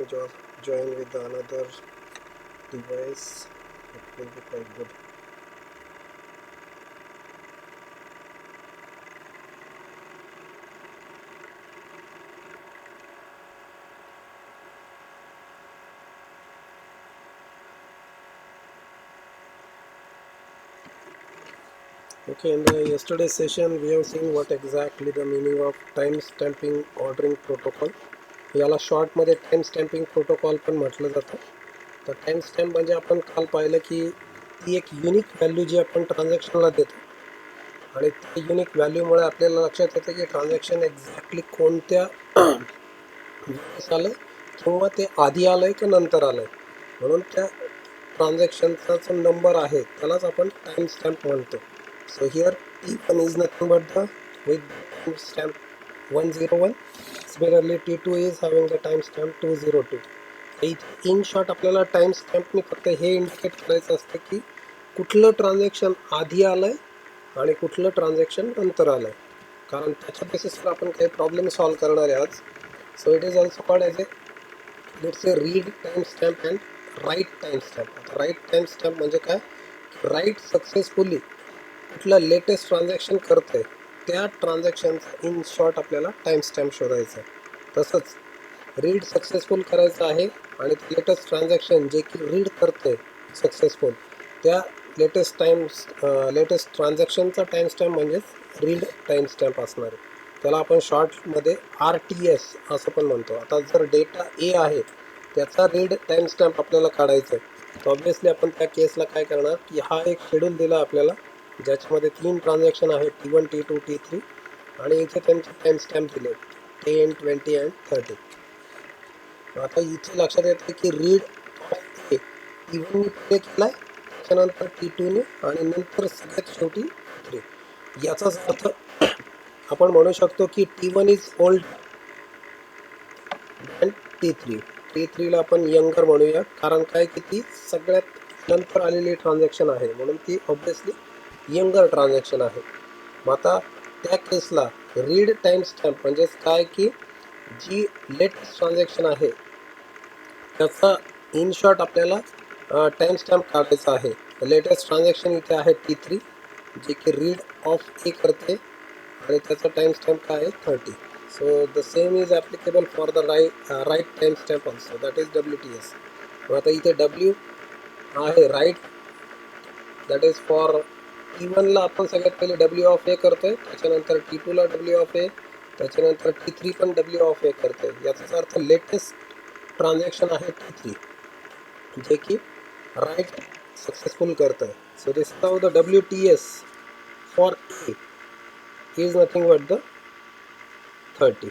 to join with another device. It will be quite good. Okay, in the yesterday's session we have seen what exactly the meaning of time stamping ordering protocol. याला short मध्ये time stamping protocol पण म्हटलं जातं. तर time stamp म्हणजे आपण काल पाहिलं की ती एक युनिक व्हॅल्यू जी आपण ट्रान्झॅक्शनला देतो आणि त्या युनिक व्हॅल्यूमुळे आपल्याला लक्षात येतं की ट्रान्झॅक्शन एक्झॅक्टली कोणत्या वेळेस आलं किंवा ते आधी आलंय की नंतर आलंय. म्हणून त्या ट्रान्झॅक्शनचा जो नंबर आहे त्यालाच आपण टाइम स्टॅम्प म्हणतो. So here T1 is nothing but the with timestamp 101. Similarly T2 is having the timestamp 202. इथे इन शॉर्ट आपल्याला टाइम स्टॅम्पने फक्त हे इंडिकेट करायचं असतं की कुठलं ट्रान्झॅक्शन आधी आलंय आणि कुठलं ट्रान्झॅक्शन नंतर आलंय, कारण त्याच्या बेसिसवर आपण काही प्रॉब्लेम सॉल्व्ह करणार आहे आज. So it is also called as a let's a read time stamp and write time stamp. आता राईट टाइम स्टॅम्प म्हणजे काय, राईट सक्सेसफुली कुठलं लेटेस्ट ट्रान्झॅक्शन करतंय त्या ट्रान्झॅक्शनचा इन शॉर्ट आपल्याला टाइम स्टॅम्प शोधायचं आहे. तसंच रीड सक्सेसफुल करायचं आहे आणि लेटेस्ट ट्रान्झॅक्शन जे की रीड करतंय सक्सेसफुल त्या लेटेस्ट ट्रान्झॅक्शनचा टाइम स्टॅम्प म्हणजेच रीड टाइम स्टॅम्प असणार आहे. त्याला आपण शॉर्टमध्ये RTS असं पण म्हणतो. आता जर डेटा ए आहे त्याचा रीड टाइम स्टॅम्प आपल्याला काढायचा आहे, तर ऑब्व्हियसली आपण त्या केसला काय करणार की हा एक शेड्यूल दिला आपल्याला ज्याच्यामध्ये 3 ट्रान्झॅक्शन आहेत T1, T2, T3 आणि इथे त्यांचे टाइम स्टॅम्प दिले 10, 20 अँड 30. आता इथे लक्षात येतं की रीड ऑफ ए T1ने प्ले केलाय, त्याच्यानंतर T2ने आणि नंतर सगळ्यात शेवटी T3. याचाच अर्थ आपण म्हणू शकतो की T1 इज ओल्ड अँड T3ला आपण यंगर म्हणूया, कारण काय की ती सगळ्यात नंतर आलेली ट्रान्झॅक्शन आहे म्हणून ती ऑब्व्हियसली यंगर ट्रान्झॅक्शन आहे. मग आता त्या केसला रीड टाइम स्टॅम्प म्हणजेच काय की जी लेटेस्ट ट्रान्झॅक्शन आहे त्याचा इन शॉर्ट आपल्याला टाइम स्टॅम्प काढायचा आहे. लेटेस्ट ट्रान्झॅक्शन इथे आहे T3 जे की रीड ऑफ ए करते आणि त्याचा टाइम स्टॅम्प काय आहे 30. So the same is applicable for the write time stamp also, that is WTS. मग आता इथे W आहे राईट, दॅट इज फॉर T1ला आपण सगळ्यात पहिले W ऑफ ए करतोय, त्याच्यानंतर T2ला W ऑफ ए, त्याच्यानंतर T3 पण W ऑफ ए करतोय. याचाच अर्थ लेटेस्ट ट्रान्झॅक्शन आहे T3 जे की राईट सक्सेसफुल करतंय. So this is how the WTS for A is nothing but the 30.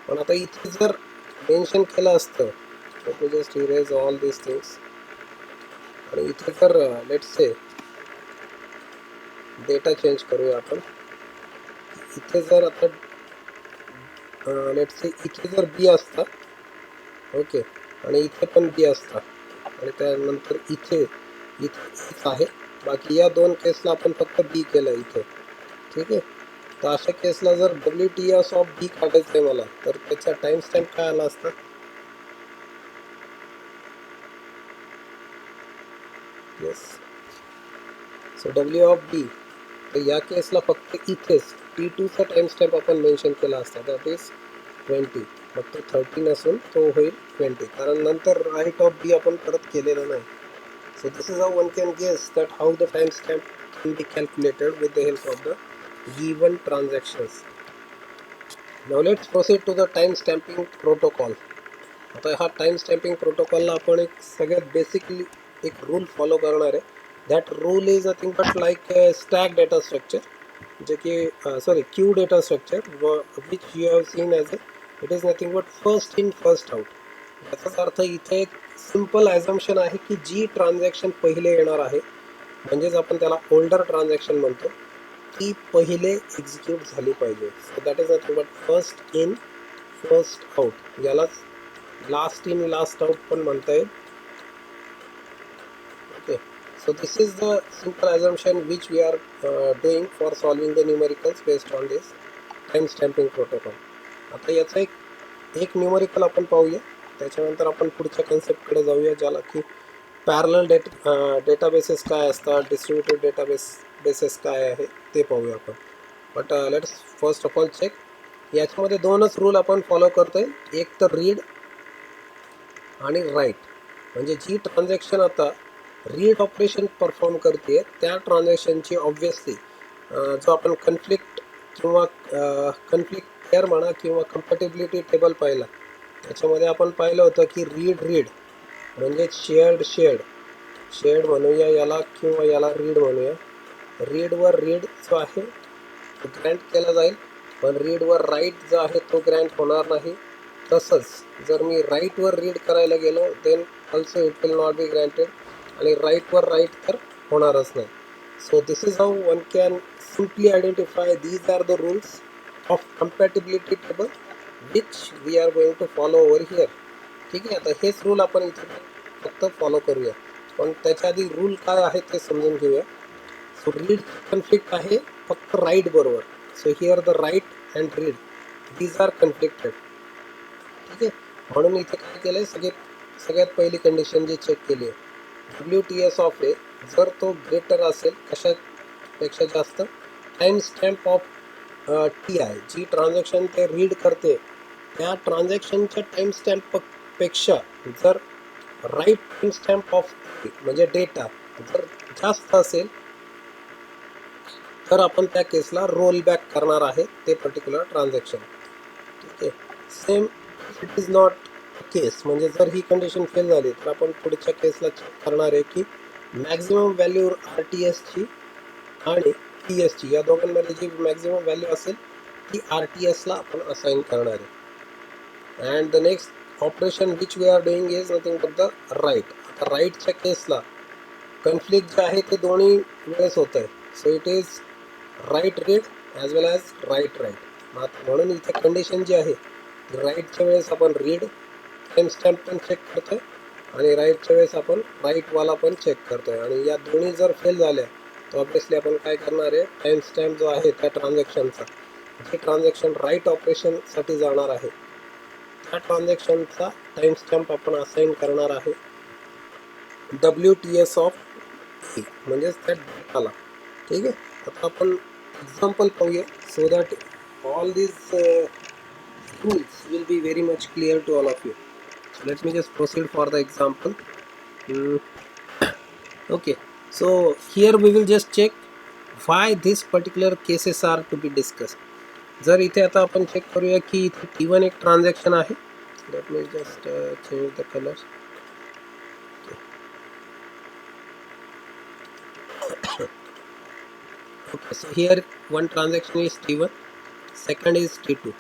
पण आता इथे जर मेन्शन केलं असतं, let me just erase all this things, आणि इथे जर लेट्स से डेटा चेंज करूया आपण. इथे जर आता लेट्स से इथे जर बी असता, ओके, आणि इथे पण बी असता आणि त्यानंतर इथे एच आहे, बाकी या दोन केसला आपण फक्त बी केलं इथे, ठीक आहे. तर अशा केसला जर WTS ऑफ बी काढायचं आहे मला, तर त्याचा टाइम स्टॅम्प काय आला असता, येस. सो W ऑफ बी, तर या केसला फक्त इथेच T2चा टाइम स्टॅम्प आपण मेन्शन केला असता, दॅट इज 20. मग तो 30 नसून तो होईल 20, कारण नंतर राईट ऑफ बी आपण परत केलेलं नाही. So this is how one can guess that how the timestamp can be calculated with the help of the given transactions. Now let's proceed to the time stamping protocol. आता हा time stamping प्रोटोकॉलला आपण एक सगळ्यात basically एक rule follow करणार आहे. That rule is nothing but like stack data structure, जे की sorry Q data structure which you have seen as A it is nothing but first in first out. याचाच अर्थ इथे एक सिम्पल ॲझम्पशन आहे की जी ट्रान्झॅक्शन पहिले येणार आहे म्हणजेच आपण त्याला ओल्डर ट्रान्झॅक्शन म्हणतो, ती पहिले एक्झिक्यूट झाली पाहिजे. So that is nothing but first in first out. यालाच लास्ट इन लास्ट आउट पण म्हणता येईल. Okay, so this is the simple assumption which we are doing for solving the numericals based on this time stamping protocol. आता याचा एक numerical आपण पाहूया. त्याच्यानंतर आपण पुढच्या कन्सेप्टकडे जाऊया, ज्याला की पॅरलल डेटाबेसेस काय असतात, डिस्ट्रीब्युटेड बेसेस काय आहे ते पाहूया आपण. But let's first of all check. याच्यामध्ये दोनच रूल आपण फॉलो करतोय, एक तर रीड आणि राईट. म्हणजे जी ट्रान्झॅक्शन आता रीड ऑपरेशन परफॉर्म करते त्या ट्रान्झॅक्शनची ऑब्व्हियसली जो आपण कन्फ्लिक्ट किंवा कन्फ्लिक्ट पेअर म्हणा किंवा कम्पॅटिबिलिटी टेबल पाहिला, त्याच्यामध्ये आपण पाहिलं होतं की रीड म्हणजे शेअर्ड म्हणूया याला किंवा याला रीड म्हणूया. रीडवर रीड जो आहे तो ग्रँट केला जाईल, पण रीडवर राईट जो आहे तो ग्रँट होणार नाही. तसंच जर मी राईटवर रीड करायला गेलो then also it will not be granted, आणि राईटवर राईट तर होणारच नाही. So this is how one can simply identify these are the rules of compatibility table which we are going to follow over here. ठीक आहे, आता हेच rule आपण इथे फक्त फॉलो करूया, पण त्याच्या आधी रूल काय आहे ते समजून घेऊया. सो रीड कन्फ्लिक्ट आहे फक्त राईट बरोबर. So here the write and read these are conflicted. ठीक आहे, म्हणून इथे काय केलं आहे, सगळ्यात पहिली कंडिशन जी चेक केली आहे, WTS ऑफ ए जर तो ग्रेटर असेल कशापेक्षा जास्त, टाइम स्टॅम्प ऑफ टी आहे, जी ट्रान्झॅक्शन ते रीड करते त्या ट्रान्झॅक्शनच्या टाइम स्टॅम्पपेक्षा जर राईट टाइम स्टॅम्प ऑफ म्हणजे डेटा जर जास्त असेल तर आपण त्या केसला रोल बॅक करणार आहे ते पर्टिक्युलर ट्रान्झॅक्शन. ठीक आहे, सेम इट इज नॉट केस, म्हणजे जर ही कंडिशन फेल झाली तर आपण पुढच्या केसला चेक करणार आहे की मॅक्झिमम व्हॅल्यू RTSची आणि TSची या दोघांमध्ये जी मॅक्झिमम व्हॅल्यू असेल ती RTSला आपण असाइन करणार आहे. And the next operation which we are doing is nothing but the write. आता राईटच्या केसला कन्फ्लिक्ट जे आहे ते दोन्ही वेळेस होत आहे. So it is write read as well as write. म्हणून इथे कंडिशन जी आहे राईटच्या वेळेस आपण रीड टाइम स्टॅम्प पण चेक करतोय आणि राईटच्या वेळेस आपण राईटवाला पण चेक करतोय, आणि या दोन्ही जर फेल झाल्या तर ऑब्विसली आपण काय करणार आहे, टाइम स्टॅम्प जो आहे त्या ट्रान्झॅक्शनचा, जे ट्रान्झॅक्शन राईट ऑपरेशनसाठी जाणार आहे त्या ट्रान्झॅक्शनचा टाइम स्टॅम्प आपण असाइन करणार आहे WTS ऑफ ए, म्हणजेच त्या डेटाला. ठीक आहे, आता आपण एक्झाम्पल पाहूया so that all these rules will be very much clear to all of you. So let me just proceed for the example. Okay, so here we will just check why these particular cases are to be discussed. जर इथे आता आपण check करूया की इथे T1 एक transaction आहे. Let me just change the colors. Okay, so here one transaction is T1, second is T2.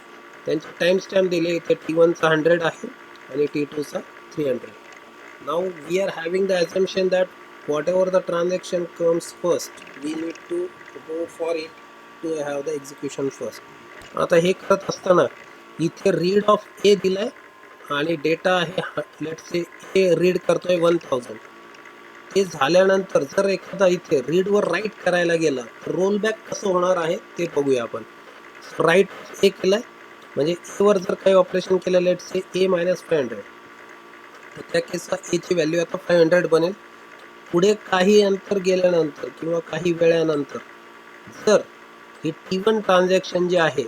त्यांचे टाइम स्टॅम्प दिले इथे T1चा 100 आहे आणि T2चा 300. Now we are having the assumption that whatever the transaction comes first, we need to go for it to have the execution first. आता हे करत असताना इथे रीड ऑफ ए दिलाय आणि डेटा आहे लेट्स से ए रीड करतोय 1000. ते झाल्यानंतर जर एखादा इथे रीडवर राईट करायला गेला तर रोल बॅक कसं होणार आहे ते बघूया आपण. राईट ए केलाय म्हणजे एवर जर काही ऑपरेशन केलं लेट्स से ए -500, तर त्या केसला एची व्हॅल्यू आता 500 बनेल. पुढे काही अंतर गेल्यानंतर किंवा काही वेळानंतर जर ही T1 ट्रान्झॅक्शन जी आहे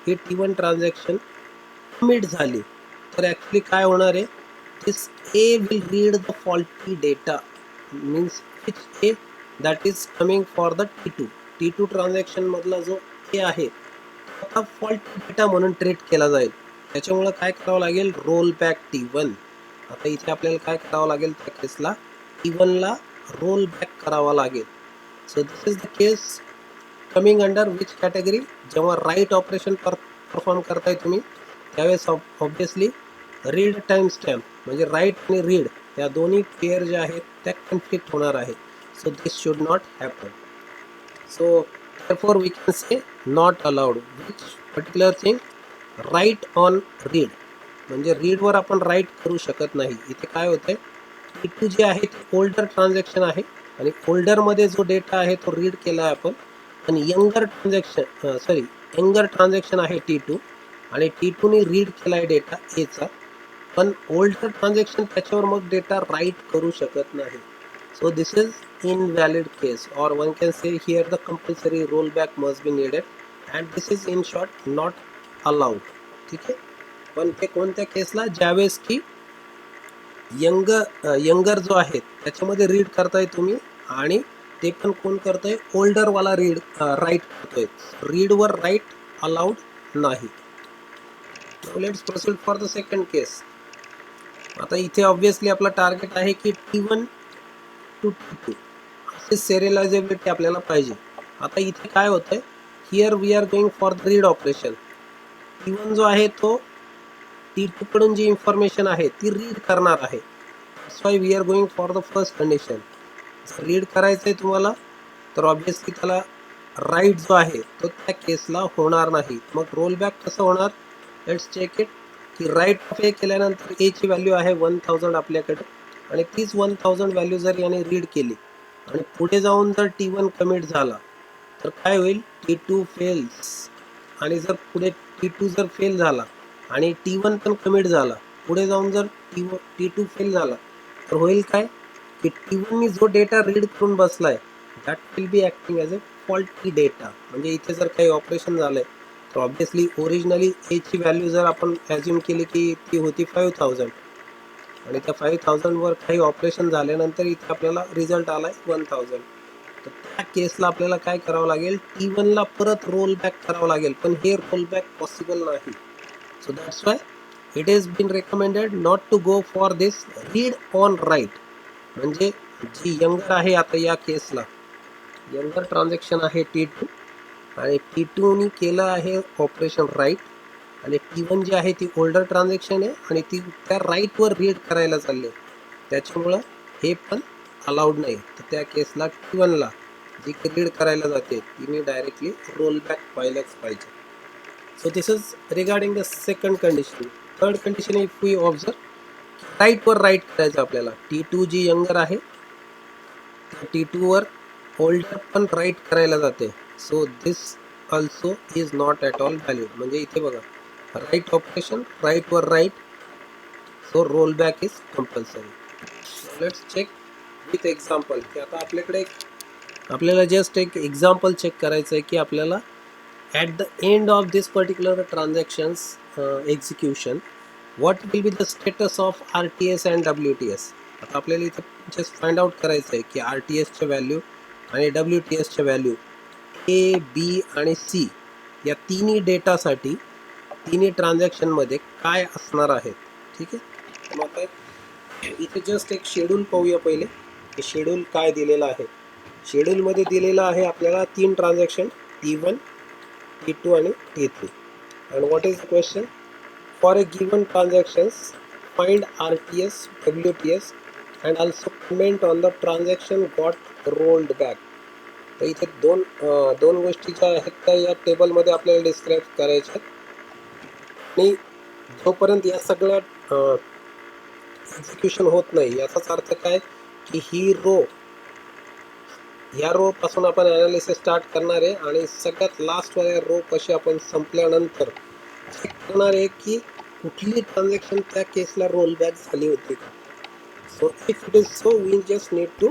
ही T1 ट्रान्झॅक्शन कमिट झाली तर ॲक्च्युली काय होणार आहे, this A will read the faulty data means which A that is coming for the T2 transaction मधला जो ए आहे तो आता फॉल्टी डेटा म्हणून ट्रीट केला जाईल. त्याच्यामुळे काय करावं लागेल, रोल बॅक T1. आता इथे आपल्याला काय करावं लागेल, त्या केसला T1ला रोल बॅक करावा लागेल. So this is the case coming under which category, जेव्हा राईट ऑपरेशन परफॉर्म करताय तुम्ही त्यावेळेस ऑब्विसली रीड टाइम स्टॅम्प म्हणजे राईट आणि रीड या दोन्ही पेअर ज्या आहेत त्या कन्फ्लिक्ट होणार आहे. So this should not happen. So therefore we can say not allowed which particular thing, write on read म्हणजे रीडवर आपण राईट करू शकत नाही. इथे काय होतंय, T2 जे आहे ते ओल्डर ट्रान्झॅक्शन आहे आणि ओल्डरमध्ये जो डेटा आहे तो रीड केला आहे आपण, आणि यंगर ट्रान्झॅक्शन आहे T2 आणि T2ने रीड केला आहे डेटा एचा. पण ओल्डर ट्रान्झॅक्शन त्याच्यावर मग डेटा राईट करू शकत नाही. So this is invalid case, और one can say here the compulsory roll back must be needed and this is in short not allowed. ठीक आहे. पण ते कोणत्या केसला, ज्यावेळेस की यंगर जो आहे त्याच्यामध्ये रीड करताय तुम्ही, आणि ते पण कोण करतोय, ओल्डरवाला राईट करतोय. रीडवर राईट अलाउड नाही. Let's proceed for the second case. आता इथे ऑब्विसली आपला टार्गेट आहे की T1 टू T2 असे सिरियलायझेबिलिटी आपल्याला पाहिजे. आता इथे काय होतंय, here we are going for the read operation. T1 जो आहे तो T2 कडून जी इन्फॉर्मेशन आहे ती रीड करणार आहे. That's why we are going for the first condition. जर रीड करायचंय तुम्हाला तर ऑब्विसली त्याला राईट जो आहे तो त्या केसला होणार नाही. मग रोल बॅक कसं होणार, लेट्स चेक इट. की राईट ऑफ ए केल्यानंतर ए ची व्हॅल्यू आहे 1000 आपल्याकडे, आणि तीच 1000 व्हॅल्यू जर याने रीड केली आणि पुढे जाऊन जर T1 कमिट झाला तर काय होईल, T2 फेल्स. आणि जर पुढे T2 जर फेल झाला आणि T1 पण कमिट झाला, पुढे जाऊन जर T2 फेल झाला तर होईल काय, की T1 नी जो डेटा रीड करून बसलाय that will be acting as a faulty data. म्हणजे इथे जर काही ऑपरेशन झालंय तर ऑब्विसली ओरिजिनली ए ची व्हॅल्यू जर आपण ॲज्युम केली की ती होती 5000, आणि त्या 5000 वर काही ऑपरेशन झाल्यानंतर इथे आपल्याला रिझल्ट आलाय 1000. तर त्या केसला आपल्याला काय करावं लागेल, T1 ला परत रोल बॅक करावं लागेल, पण हे रोल बॅक पॉसिबल नाही. So that's why it is been recommended not to go for this read on write. म्हणजे जी यंगर आहे, आता या केसला यंगर ट्रान्झॅक्शन आहे T2, आणि T2 नी केलं आहे ऑपरेशन राईट, आणि T1 जी आहे ती ओल्डर ट्रान्झॅक्शन आहे आणि ती त्या राईटवर रीड करायला चालली, त्याच्यामुळं हे पण अलाउड नाही. तर त्या केसला T1 ला जी रीड करायला जाते तिने डायरेक्टली रोल बॅक व्हायलाच पाहिजे. So this is regarding the second condition. Third condition if we observe, राईटवर राईट करायचं आपल्याला. T2 जी यंगर आहे T2 वर ओल्डर पण राईट करायला जाते. So this also is not at all valid. म्हणजे इथे बघा, राईट ऑपरेशन, राईटवर write, so roll back is compulsory. Let's check with example. की आता आपल्याकडे आपल्याला जस्ट एक एक्झाम्पल चेक करायचं आहे की आपल्याला at the end of this particular transactions execution what will be the status of RTS and WTS. आता आपल्याला इथे जस्ट फाइंड आउट करायचं आहे की RTS चे व्हॅल्यू आणि WTS चे व्हॅल्यू A, B आणि C या तिन्ही डेटासाठी तिन्ही ट्रान्झॅक्शनमध्ये काय असणार आहेत. ठीक आहे. मग आता इथे जस्ट एक शेड्यूल पाहूया पहिले की शेड्यूल काय दिलेलं आहे. शेड्यूलमध्ये दिलेलं आहे आपल्याला 3 ट्रान्झॅक्शन T1, T2 आणि T3. And what is the question? For a given transactions, find RTS, WTS and also comment on the transaction got rolled back. तर इथे दोन गोष्टी ज्या आहेत त्या या टेबलमध्ये आपल्याला डिस्क्राईब करायच्या आहेत. आणि जोपर्यंत या सगळ्या एक्झिक्युशन होत नाही, याचाच अर्थ काय की ही या रो पासून आपण ॲनालिसिस स्टार्ट करणार आहे आणि सगळ्यात लास्टवाल्या रो पाशी आपण संपल्यानंतर चेक करणार आहे की कुठली ट्रान्झॅक्शन त्या केसला रोल बॅक झाली होती का. So if it is so we just need to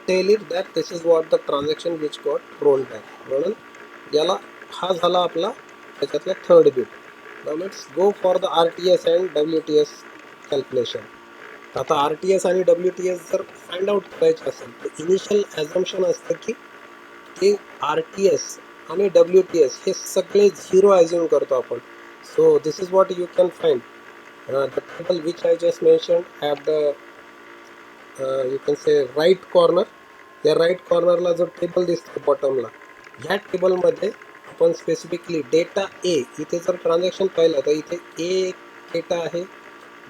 tell it that this is what the transaction which got roll back. म्हणून याला हा झाला आपला त्याच्यातला third bit. Now let's go for the RTS and WTS calculation. आता RTS आणि WTS जर find out करायचे असेल तर इनिशियल ॲझम्पशन असतं की ते RTS आणि WTS हे सगळे 0 ॲझ्युम करतो आपण. So this is what you can find the table which I just mention at the you can say right corner. या राईट कॉर्नरला जो टेबल दिसतो बॉटमला, ह्या टेबलमध्ये आपण स्पेसिफिकली डेटा ए, इथे जर ट्रान्झॅक्शन पाहिलं तर इथे ए एक डेटा आहे,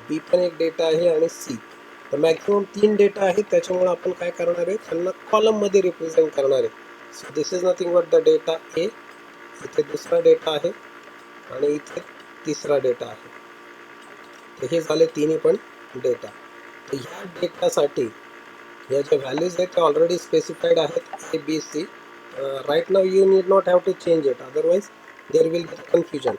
बी पण एक डेटा आहे आणि सी. तर मॅक्झिमम 3 डेटा आहेत, त्याच्यामुळे आपण काय करणार आहे, त्यांना कॉलममध्ये रिप्रेझेंट करणार आहे. So this is nothing but the data A. इथे दुसरा डेटा आहे आणि इथे तिसरा डेटा आहे. तर हे झाले तिन्ही पण डेटा. तर ह्या डेटासाठी या ज्या व्हॅल्यूज आहेत त्या ऑलरेडी स्पेसिफाईड आहेत A B C. Right now you need not have to change it, otherwise there will be confusion.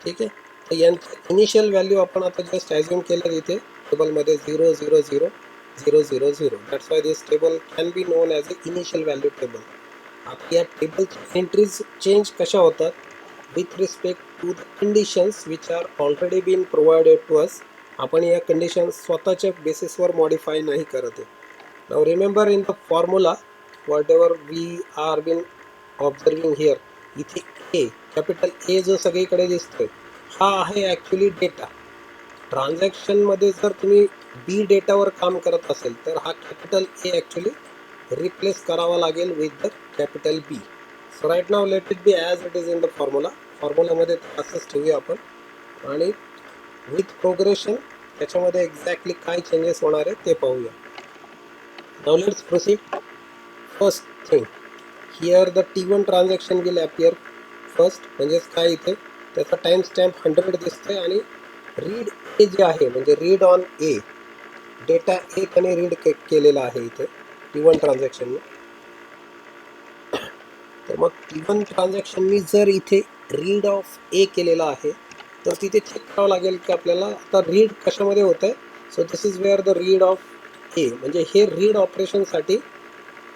ठीक आहे. तर यांचं इनिशियल व्हॅल्यू आपण आता जस्ट ॲज्युम केलं इथे टेबलमध्ये 0 0 0 0 0 0. That's why this table can be known as a initial value table. आता या टेबलच्या एंट्रीज चेंज कशा होतात with respect to the conditions which are already been provided to us. आपण या कंडिशन्स स्वतःच्या बेसिसवर मॉडिफाय नाही करत आहे. Now remember in the formula whatever we are been observing here, इथे ए कॅपिटल ए जो सगळीकडे दिसतोय हा आहे ॲक्च्युली डेटा. ट्रान्झॅक्शनमध्ये जर तुम्ही बी डेटावर काम करत असेल तर हा कॅपिटल ए ॲक्च्युली रिप्लेस करावा लागेल with the capital B. So right now let it be as it is in the formula. फॉर्म्युलामध्ये असंच ठेवूया आपण आणि विथ प्रोग्रेशन त्याच्यामध्ये एक्झॅक्टली काय चेंजेस होणार आहे ते पाहूया. Now let's proceed. First thing here the T1 transaction will appear first. म्हणजेच काय इथे त्याचा टाइम स्टॅम्प 100 दिसतोय आणि रीड ए जे आहे म्हणजे रीड ऑन ए डेटा ए त्याने रीड केलेला आहे इथे T1 ट्रान्झॅक्शनने. तर मग T1 ट्रान्झॅक्शननी जर इथे रीड ऑफ ए केलेला आहे तर तिथे चेक करावं लागेल की आपल्याला आता रीड कशामध्ये होत आहे. So this is where the read of A. म्हणजे हे रीड ऑपरेशनसाठी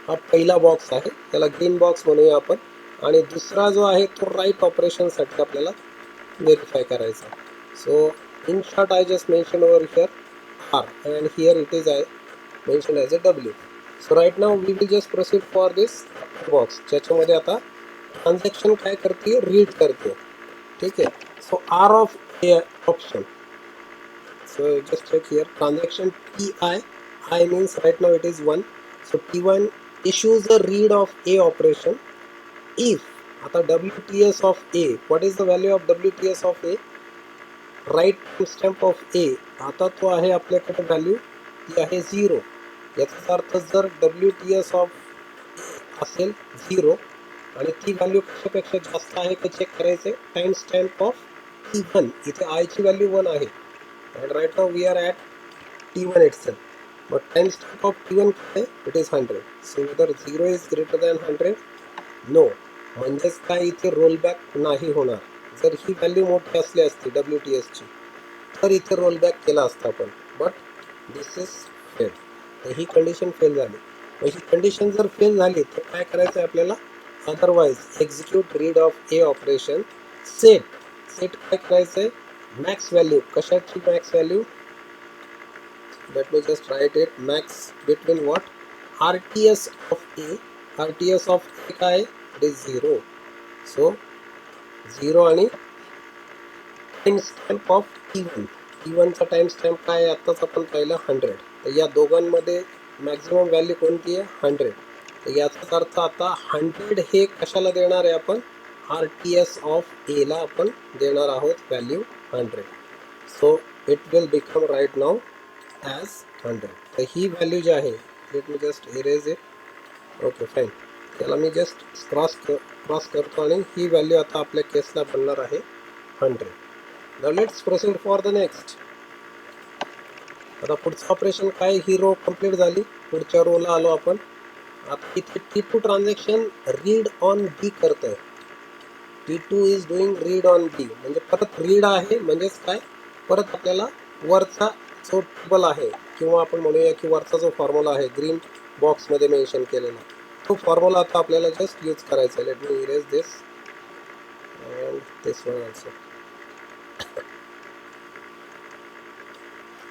हा पहिला बॉक्स आहे, त्याला ग्रीन बॉक्स म्हणूया आपण. आणि दुसरा जो आहे तो राईट ऑपरेशनसाठी आपल्याला व्हेरीफाय करायचा. So in short I just mention over here R and here it is I mention as a W. So right now we will just proceed for this box ज्याच्यामध्ये आता ट्रान्झॅक्शन काय करते read करते. ठीक आहे. So R of A option. So just check here transaction TI. I means right now it is 1. So T1 issues the read of A operation if आता WTS of A, what is the value of WTS of A? Write stamp of A आता तो आहे आपल्याकडे value ती आहे 0. याचा अर्थ जर WTS ऑफ असेल 0 आणि ती व्हॅल्यू कशापेक्षा जास्त आहे ते चेक करायचे. टाइम स्टॅम्प ऑफ T1 इथे आय ची व्हॅल्यू 1 आहे and right now we are at T1 itself. But time stamp of T1 काय it is 100. So whether 0 is greater than 100? No. म्हणजेच काय इथे रोलबॅक नाही होणार. जर ही व्हॅल्यू मोठी असली असती WTS ची तर इथे रोलबॅक केला असता आपण. But this is fail. तर ही कंडिशन फेल झाली. मग ही कंडिशन जर फेल झाली तर काय करायचं आहे आपल्याला. Otherwise execute read of A operation set. Set काय करायचं आहे मॅक्स व्हॅल्यू. कशाची max value. let me just write it max between what RTS of A. RTS of A काय it is 0. so 0 आणि time stamp of T1. T1 चा time stamp काय आताच आपण पाहिलं 100. तर या दोघांमध्ये मॅक्झिमम व्हॅल्यू कोणती आहे 100. तर याचा अर्थ आता 100 हे कशाला देणार आहे आपण RTS ऑफ A ला आपण देणार आहोत value 100. So it will become right now as 100. तर ही व्हॅल्यू जी आहे let me just erase it. Okay fine. त्याला मी जस्ट क्रॉस करतो आणि ही व्हॅल्यू आता आपल्या केसला बनणार आहे 100. नाव let's proceed for the next. आता पुढचं ऑपरेशन काय ही रो कंप्लीट झाली. पुढच्या रोला आलो आपण. आता इथे T2 ट्रान्झॅक्शन रीड ऑन बी करत आहे. T2 is doing read on B म्हणजे परत रीड आहे म्हणजेच काय परत आपल्याला वरचा जो टेबल आहे किंवा आपण म्हणूया की वरचा जो फॉर्म्युला आहे ग्रीन बॉक्समध्ये मेन्शन केलेला तो फॉर्म्युला आता आपल्याला जस्ट यूज करायचा आहे. Let me erase this and this one also.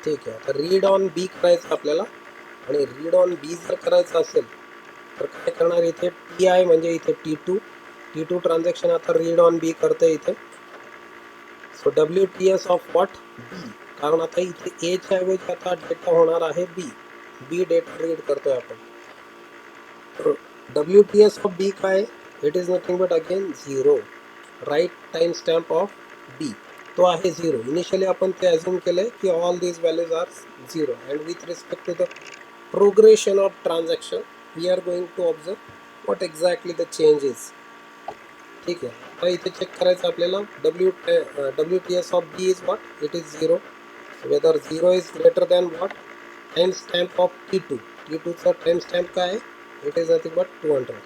ठीक आहे. आता रीड ऑन बी करायचं आपल्याला आणि रीड ऑन बी जर करायचं असेल तर काय करणार इथे TI म्हणजे इथे T2 ट्रान्झॅक्शन आता रीड ऑन बी करते इथे. सो WTS ऑफ व्हॉट बी कारण आता इथे ए च्या ऐवजी आता डेटा होणार आहे बी डेटा रीड करतोय आपण. WTS ऑफ बी काय it is nothing but again 0. Write time stamp of B तो आहे 0. इनिशियली आपण ते अज्युम केलंय की all these values are 0 and with respect to the progression of transaction we are going to observe what exactly the change is. ठीक आहे. आता इथे चेक करायचं आपल्याला WTS of B is what it is 0. whether 0 is greater than what time stamp of T2 चा time stamp काय आहे it is nothing but 200.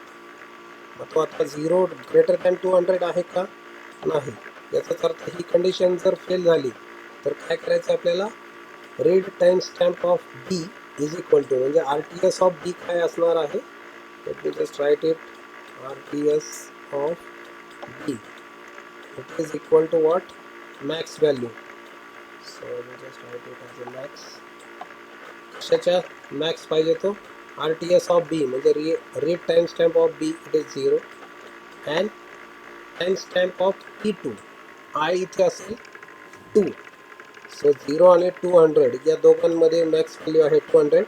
मग तो आता 0 greater than 200 आहे का नाही. याचाच अर्थ ही कंडिशन जर फेल झाली तर काय करायचं आपल्याला, read time stamp of B is equal to, म्हणजे R T S of B काय असणार आहे, let me just write it, R T S of B it is equal to what, max value. So me just write it as a max. कशाच्या max पाहिजे तो, R T S of B म्हणजे read time stamp of B it is 0 and time stamp of T2 I इथे असेल 2. So 0 आणि 200 या दोघांमध्ये max value आहे 200,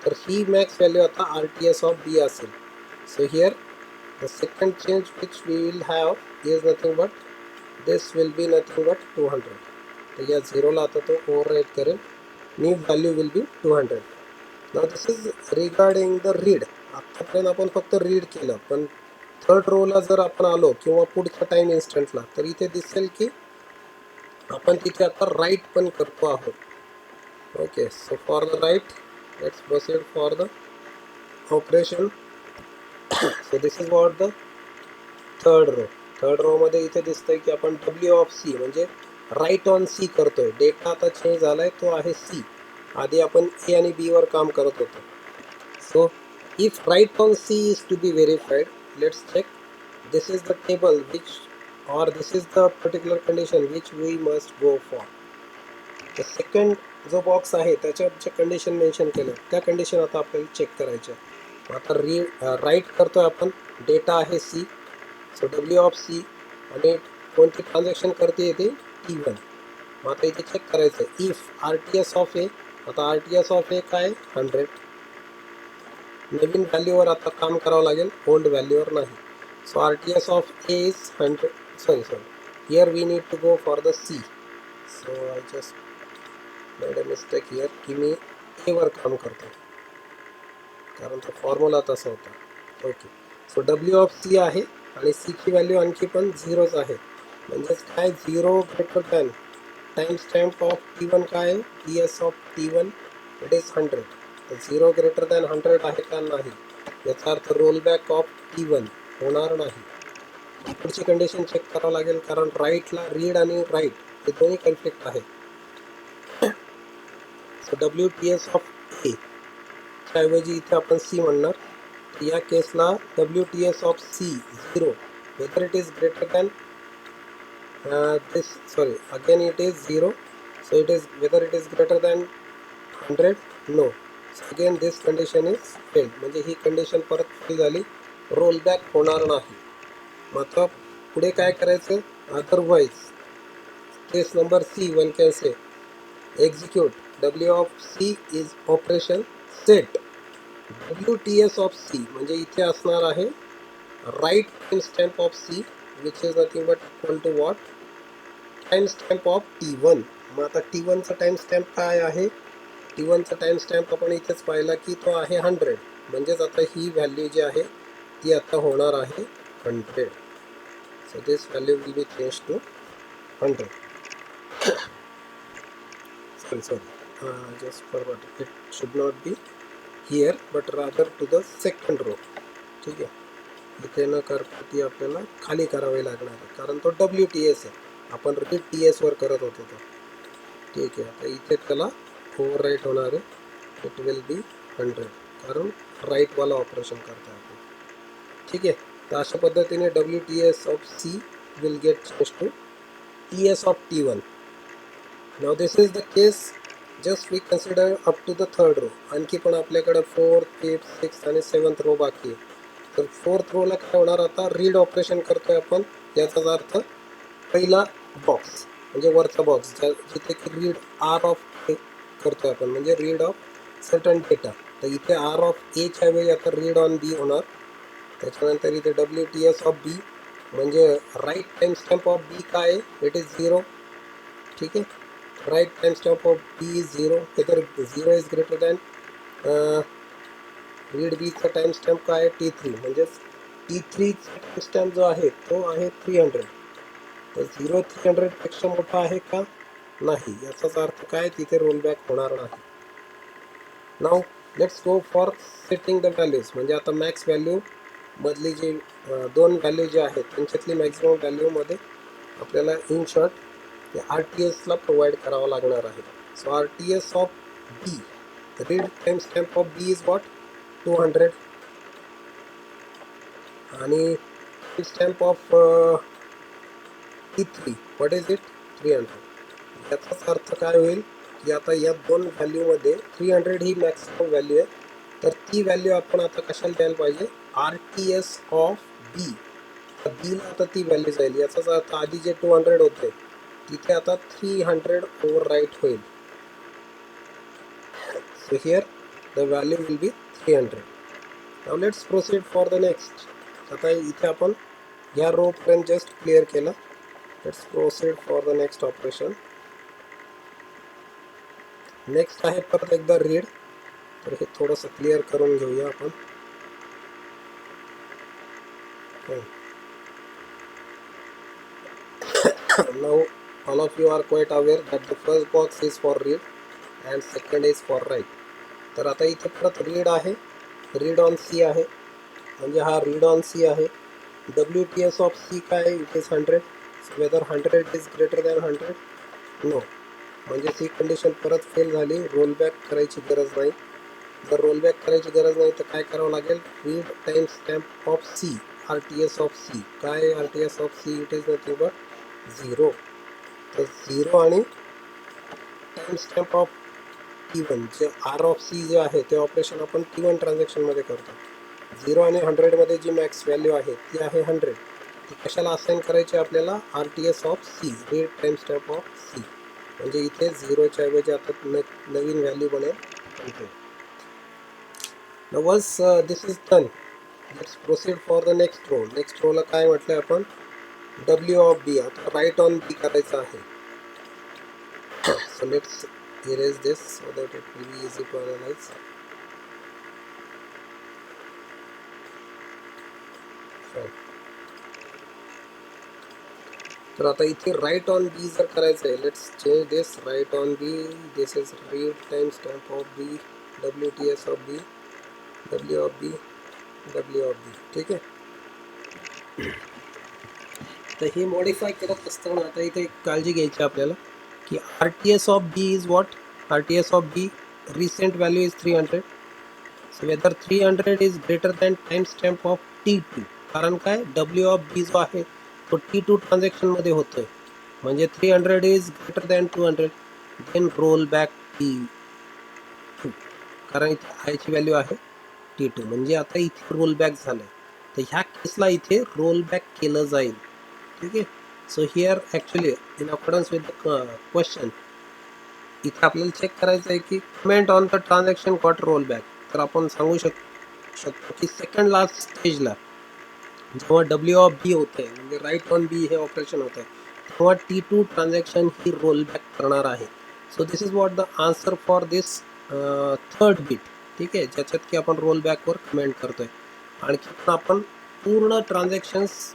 तर ही मॅक्स व्हॅल्यू आता R T S of B असेल. So here the second change which we will have is nothing but this will be nothing but 200. तर या 0ला आता तो ओव्हरराईट करेल, new value will be 200. Now this is regarding the read. आत्तापर्यंत आपण फक्त रीड केलं, पण थर्ड रोला जर आपण आलो किंवा पुढच्या टाइम इन्स्टंटला, तर इथे दिसेल की आपण तिथे आता राईट पण करतो आहोत. Okay, so for the write let's proceed for the operation. So this is what the third row मध्ये इथे दिसतंय की आपण डब्ल्यू ऑफ सी म्हणजे राईट ऑन सी करतोय. डेटा आता चेंज झालाय, तो आहे सी. आधी आपण ए आणि बी वर काम करत होतो. So if write on C is to be verified, let's check. This is the table which or this is the particular condition which we must go for. The second जो बॉक्स आहे त्याच्यावर जे कंडिशन मेन्शन केलं त्या condition आता आपल्याला check करायच्या. आता राईट करतोय आपण, डेटा आहे C. So W of C आणि कोणती ट्रान्झॅक्शन करते येते T1. मग आता इथे चेक करायचं if R T S of A. आता R T S of A काय 100. नवीन व्हॅल्यूवर आता काम करावं लागेल, ओल्ड व्हॅल्यूवर नाही. So R T S of A is 100. sorry here we need to go for the C. so I just made a mistake here की मी A वर काम करतो कारण तो फॉर्म्युला तसा होता. Okay, so W of C आहे आणि सी ची व्हॅल्यू आणखी पण 0च आहे, म्हणजेच काय 0 greater than time stamp of T1 काय आहे, T S of T1 it is 100. तर 0 ग्रेटर दॅन 100 आहे का नाही, याचा अर्थ रोल बॅक ऑफ T1 होणार नाही. पुढची कंडिशन चेक करावं लागेल कारण राईटला रीड आणि राईट हे दोन्ही कन्फ्लिक्ट आहे. So W T S of A ऐवजी इथे आपण सी म्हणणार. तर या केसला W T S of C 0 whether it is greater than this, sorry again it is 0. So it is whether it is greater than 100 no. So again this condition is fail, म्हणजे ही condition परत fail झाली, roll back होणार नाही. मग आता पुढे काय करायचं, otherwise case number C one can say execute W of C is operation set W T S of C, म्हणजे इथे असणार आहे write time stamp of C which is nothing but equal to what, time stamp of T1. मग आता T1चा time stamp काय आहे, T1चा time stamp आपण इथेच पाहिला की तो आहे 100, म्हणजेच आता ही व्हॅल्यू जी आहे ती आता होणार आहे 100. So this value will be changed to 100. sorry, just forgot, it should not be here but rather to the second row. ठीक आहे, इथे न करता ती आपल्याला खाली करावी लागणार आहे कारण तो डब्ल्यू टी एस आहे, आपण रीड टी एस वर करत होतो तो. ठीक आहे, आता इथे त्याला ओव्हर राईट होणार आहे, इट विल बी 100 कारण राईटवाला ऑपरेशन करतो आपण. ठीक आहे, तर अशा पद्धतीने W T S of C will get change to T S of T1. Now this is the case just we consider up to the third row. आणखी पण आपल्याकडे 4th, 5th, 6th आणि 7th रो बाकी आहे. तर 4th रोला काय होणार, आता रीड ऑपरेशन करतोय आपण, याचाच अर्थ पहिला बॉक्स म्हणजे वरचा बॉक्स जिथे की रीड आर ऑफ ए करतोय आपण, म्हणजे रीड ऑफ सर्टन डेटा. तर इथे आर ऑफ ए च्या वेळी आता रीड ऑन बी होणार. त्याच्यानंतर इथे W T S of B म्हणजे write time stamp of B काय आहे, इट इज 0. ठीक आहे, write time stamp of B is 0, तर 0 इज ग्रेटर दॅन रीड बीचा टाइम स्टॅम्प काय आहे T3, म्हणजेच T3चा टाइम स्टॅम्प जो आहे तो आहे 300. तर 0 300 पेक्षा मोठा आहे का, नाही, याचाच अर्थ काय तिथे रोल बॅक होणार नाही. Now let's go for setting the values, म्हणजे आता मॅक्स व्हॅल्यू मधली जी दोन व्हॅल्यू जे आहेत त्यांच्यातली मॅक्सिमम व्हॅल्यूमध्ये आपल्याला इन शॉर्ट आर टी एसला प्रोव्हाइड करावं लागणार आहे. So R T S of B, read time stamp of B is what 200 आणि stamp of T3 what is it 300. याचाच अर्थ काय होईल की आता या दोन व्हॅल्यूमध्ये 300 ही मॅक्सिमम व्हॅल्यू आहे, तर ती व्हॅल्यू आपण आता कशाला द्यायला पाहिजे, आर टी एस ऑफ बी. बीला आता ती व्हॅल्यू जाईल. याचाच अर्थ आधी जे 200 होते तिथे आता 300 ओव्हर राईट होईल. So here the value will B 300. Now let's proceed for the next. आता इथे आपण या रो पर्यंत जस्ट क्लिअर केलं. Let's proceed for the next operation. Next आहे परत एकदा रीड. तर हे थोडंसं क्लिअर करून घेऊया आपण. Now all of you are quite aware that the first box is for read and second is for write. तर आता इथे परत रीड आहे, रीड ऑन सी आहे, म्हणजे हा रीड ऑन सी आहे. WTS ऑफ सी काय, it is 100. Whether 100 is greater than 100, no. म्हणजे सी कंडिशन परत फेल झाली, रोल बॅक करायची गरज नाही. जर रोल बॅक करायची गरज नाही तर काय करावं लागेल, read time stamp of C, R T S of C. काय R T S of C, it is nothing but 0. तर 0 आणि टाइम स्टॅम्प ऑफ T1 जे आर ऑफ सी जे आहे ते ऑपरेशन आपण T1 ट्रान्झॅक्शनमध्ये करतो. 0 आणि 100मध्ये जी मॅक्स व्हॅल्यू आहे ती आहे 100. ती कशाला असाइन करायची आपल्याला, R T S of C, read time stamp of C. म्हणजे इथे 0च्या ऐवजी आता नवीन व्हॅल्यू बनेल 100. Now once this is done, let's proceed for the next row. Next रोला काय म्हटलंय आपण, W ऑफ B. आता राईट ऑन B करायचं आहे. So let's erase this so that it will be easy to analyze. तर आता इथे राईट ऑन बी जर करायचं आहे, let's change this. Write on B, this is read time stamp of B, WTS of B, W of B, W of B. ठीक आहे. तर हे मॉडिफाय करत असताना आता इथे एक काळजी घ्यायची आपल्याला की R T S of B is what, R T S of B recent value is 300. So whether 300 is greater than time stamp of T2. कारण काय, W ऑफ बी जो आहे तो T2 ट्रान्झॅक्शनमध्ये होतोय, म्हणजे 300 is greater than 200. Then roll back T2, कारण इथे आयची व्हॅल्यू आहे T2, म्हणजे आता इथे रोल बॅक झालंय. तर ह्या केसला इथे रोल बॅक केलं जाईल. ठीक आहे. So here actually in accordance with the question इथे आपल्याला चेक करायचं आहे की comment on the transaction got roll back. तर आपण सांगू शकतो की सेकंड लास्ट स्टेजला जेव्हा W ऑफ बी होतं आहे, म्हणजे राईट ऑन बी हे ऑपरेशन होतं आहे, तेव्हा T2 ट्रान्झॅक्शन ही रोल बॅक करणार आहे. So this is what the answer for this third bit. ठीक आहे, ज्याच्यात की आपण रोल बॅकवर कमेंट करतोय. आणखी पण आपण पूर्ण ट्रान्झॅक्शन्स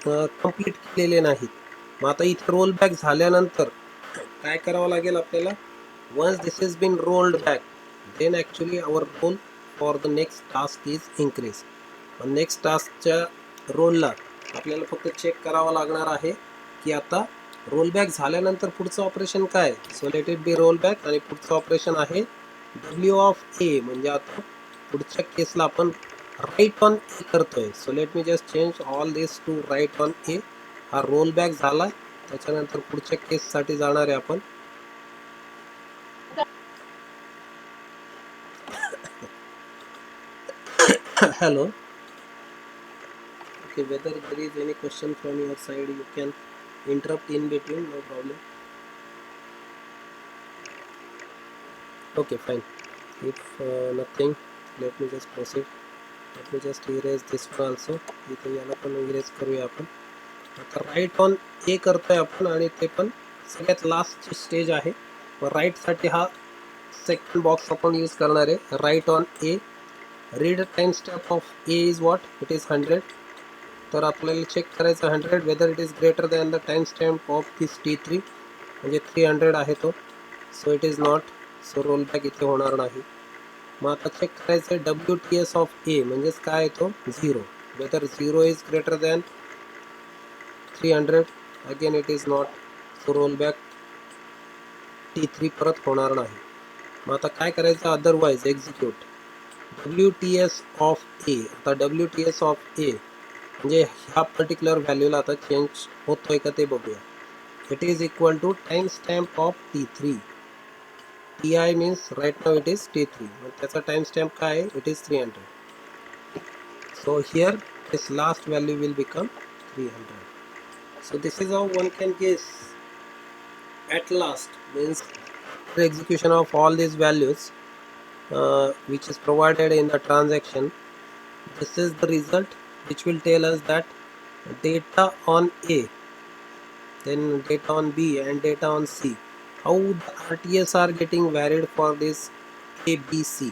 कंप्लीट केलेले नाहीत. मग आता इथे रोल बॅक झाल्यानंतर काय करावं लागेल आपल्याला, once this is been rolled back then actually our role for the next task is increase. Next टास्कच्या रोलला आपल्याला फक्त चेक करावं लागणार आहे की आता रोल बॅक झाल्यानंतर पुढचं ऑपरेशन काय. So let it be roll back आणि पुढचं ऑपरेशन आहे W ऑफ ए, म्हणजे आता पुढच्या केसला आपण राईट ऑन ए करतोय. So let me just change all this to write on A. हा रोल बॅक झाला, त्याच्यानंतर पुढच्या केससाठी जाणार आहे आपण. Hello. Okay, whether there is any question from your side, you can interrupt in between, no problem. Okay, fine. If nothing, let me just proceed. Let me just erase this one also. इथे याला पण erase करूया आपण. आता right on A करतोय आपण आणि ते पण सगळ्यात लास्टची स्टेज आहे. राईटसाठी हा सेकंड बॉक्स आपण यूज करणार आहे. Write on A, read time stamp of A is what, it is 100. तर आपल्याला चेक करायचं 100 whether it is greater than the time stamp of this T3, म्हणजे 300 आहे तो. So it is not, so roll back इथे होणार नाही. मग आता चेक करायचं WTS ऑफ ए, म्हणजेच काय येतो 0. Whether 0 is greater than 300 again it is not, so roll back T3 परत होणार नाही. मग आता काय करायचं, otherwise execute WTS of A. आता WTS ऑफ ए म्हणजे ह्या पर्टिक्युलर व्हॅल्यूला आता चेंज होतोय का ते बघूया. It is equal to time stamp of T3. TI means right now it is T3. मग त्याचा टाइम स्टॅम्प काय आहे, it is 300. So here this last value will become 300. So this is how one can guess at last, means the execution of all these values which is provided in the transaction. This is the result which will tell us that data on A, then data on B and data on C, how the RTS are getting varied for this A, B, C.